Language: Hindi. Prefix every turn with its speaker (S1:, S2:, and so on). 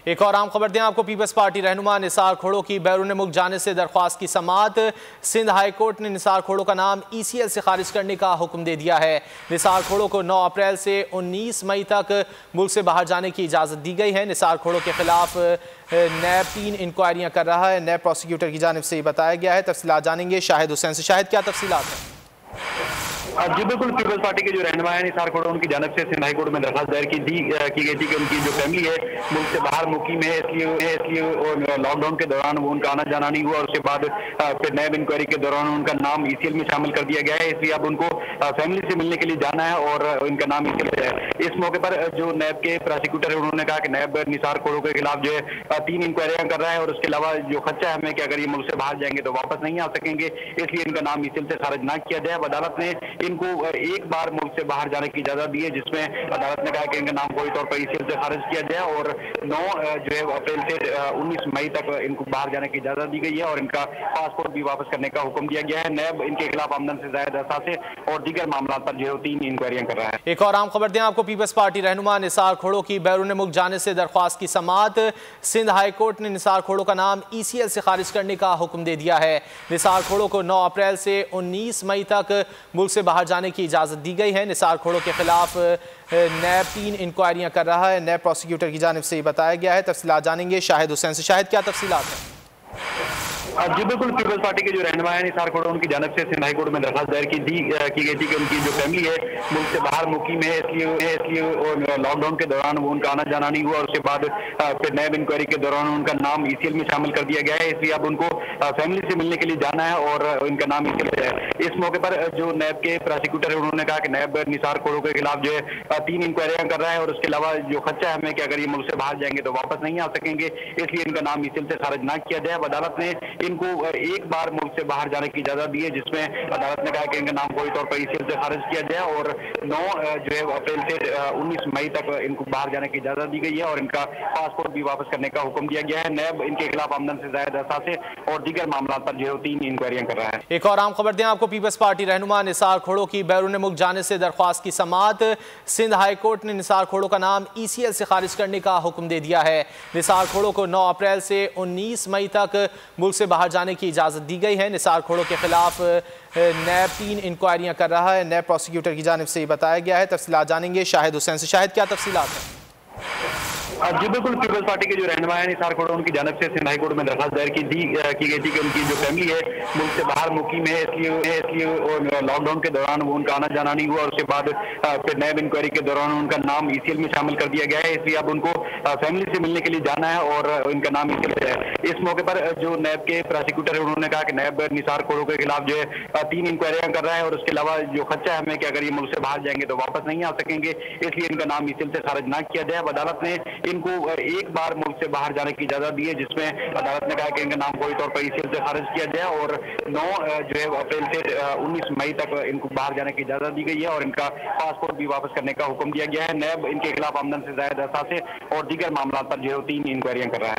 S1: एक और आम खबर दें आपको। पीपल्स पार्टी रहनुमा निसार खुर्रो की बैरून मुल्क जाने से दरख्वास्त की समाअत। सिंध हाई कोर्ट ने निसार खुर्रो का नाम ECL से खारिज करने का हुक्म दे दिया है। निसार खुर्रो को 9 अप्रैल से 19 मई तक मुल्क से बाहर जाने की इजाज़त दी गई है। निसार खुर्रो के खिलाफ नैब 3 इंक्वायरियां कर रहा है। नैब प्रोसिक्यूटर की जानिब से ये बताया गया है। तफसीलात जानेंगे शाहिद हुसैन से। शाहिद, क्या तफसीलात हैं?
S2: जी बिल्कुल, पीपल्स पार्टी के जो रहनुमा है निसार खुर्रो, उनकी जानिब से सिंध हाई कोर्ट में दरखास्त दायर की गई थी कि उनकी जो फैमिली है मुल्क से बाहर मुकीम है, इसलिए लॉकडाउन के दौरान वो उनका आना जाना नहीं हुआ और उसके बाद फिर नैब इंक्वायरी के दौरान उनका नाम ECL में शामिल कर दिया गया है। इसलिए अब उनको फैमिली से मिलने के लिए जाना है और उनका नाम ECL है। इस मौके पर जो नैब के प्रोसिक्यूटर है उन्होंने कहा कि नैब निसार खुर्रो के खिलाफ जो है 3 इंक्वायरियां कर रहा है और उसके अलावा जो खदशा है हमें कि अगर ये मुल्क से बाहर जाएंगे तो वापस नहीं आ सकेंगे, इसलिए इनका नाम ECL से खारिज ना किया जाए। अदालत ने इनको एक बार मुल्क से बाहर जाने की इजाजत दी है, जिसमें अदालत ने कहा कि इनका नाम कोई तौर पर ECL से खारिज किया जाए और 9 जो है अप्रैल से 19 मई तक इनको बाहर जाने की इजाजत दी गई है और इनका पासपोर्ट भी वापस करने का हुक्म दिया गया है। नैब इनके खिलाफ आमदन से ज्यादा असासे और दीगर मामला पर जो 3 इंक्वायरियां कर रहा है।
S1: एक और आम खबर दें आपको। पीपल्स पार्टी रहनुमा निसार खुर्रो की बैरून मुल्क जाने से दरख्वास्त की समाअत। सिंध हाई कोर्ट ने निसार खुर्रो का नाम ECL से खारिज करने का हुक्म दे दिया है। निसार खुर्रो को 9 अप्रैल से 19 मई तक मुल्क से बाहर जाने की इजाज़त दी गई है। निसार खुर्रो के खिलाफ नैब 3 इंक्वायरियां कर रहा है। नैब प्रोसिक्यूटर की जानिब से ये बताया गया है। तफसीलात जानेंगे शाहिद हुसैन से। शाहिद, क्या तफसीलात हैं?
S2: जी बिल्कुल, पीपल्स पार्टी के जो रहनुमा है निसार खुर्रो, उनकी जानिब से सिंध हाई कोर्ट में दरखास्त दायर की गई थी कि उनकी जो फैमिली है मुल्क से बाहर मुकीम है, इसलिए लॉकडाउन के दौरान वो उनका आना जाना नहीं हुआ और उसके बाद फिर नैब इंक्वायरी के दौरान उनका नाम ECL में शामिल कर दिया गया है। इसलिए अब उनको फैमिली से मिलने के लिए जाना है और उनका नाम ECL है। इस मौके पर जो नैब के प्रोसिक्यूटर है उन्होंने कहा कि नैब निसार खुर्रो के खिलाफ जो है 3 इंक्वायरियां कर रहा है और उसके अलावा जो खदशा है हमें कि अगर ये मुल्क से बाहर जाएंगे तो वापस नहीं आ सकेंगे, इसलिए इनका नाम ECL से खारिज ना किया जाए। अदालत ने इनको एक बार मुल्क से बाहर जाने की इजाजत दी है, जिसमें अदालत ने कहा कि इनका नाम कोई तौर पर ECL से खारिज किया जाए और 9 जो है अप्रैल से 19 मई तक इनको बाहर जाने की इजाजत दी गई है और इनका पासपोर्ट भी वापस करने का हुक्म दिया गया है। नैब इनके खिलाफ आमदन से ज्यादा असासे और दीगर मामला पर जो 3 इंक्वायरियां कर रहा है।
S1: एक और आम खबर दें आपको। पीपल्स पार्टी रहनुमा निसार खुर्रो की बैरून मुल्क जाने से दरख्वास्त की समाअत। सिंध हाई कोर्ट ने निसार खुर्रो का नाम ECL से खारिज करने का हुक्म दे दिया है। निसार खुर्रो को 9 अप्रैल से 19 मई तक मुल्क से बाहर जाने की इजाज़त दी गई है। निसार खुर्रो के खिलाफ नैब 3 इंक्वायरियां कर रहा है। नैब प्रोसिक्यूटर की जानिब से ये बताया गया है। तफसीलात जानेंगे शाहिद हुसैन से। शाहिद, क्या तफसीलात हैं?
S2: जी बिल्कुल, पीपल्स पार्टी के जो रहनुमा है निसार खुर्रो, उनकी जानिब से सिंध हाई कोर्ट में दरखास्त दायर की गई थी कि उनकी जो फैमिली है मुल्क से बाहर मुकीम है, इसलिए लॉकडाउन के दौरान वो उनका आना जाना नहीं हुआ और उसके बाद फिर नैब इंक्वायरी के दौरान उनका नाम ECL में शामिल कर दिया गया है। इसलिए अब उनको फैमिली से मिलने के लिए जाना है और इनका नाम ECL है। इस मौके पर जो नैब के प्रोसिक्यूटर है उन्होंने कहा कि नैब निसार खुर्रो के खिलाफ जो है 3 इंक्वायरियां कर रहा है और उसके अलावा जो खदशा है हमें कि अगर ये मुल्क से बाहर जाएंगे तो वापस नहीं आ सकेंगे, इसलिए इनका नाम ECL से खारिज ना किया जाए। अदालत ने इनको एक बार मुल्क से बाहर जाने की इजाजत दी है, जिसमें अदालत ने कहा कि इनका नाम कोई तौर पर ECL से खारिज किया जाए और 9 जो है अप्रैल से 19 मई तक इनको बाहर जाने की इजाजत दी गई है और इनका पासपोर्ट भी वापस करने का हुक्म दिया गया है। नैब इनके खिलाफ आमदन से ज्यादा असासे और दीगर मामला पर जो 3 इंक्वायरियां कर रहा है।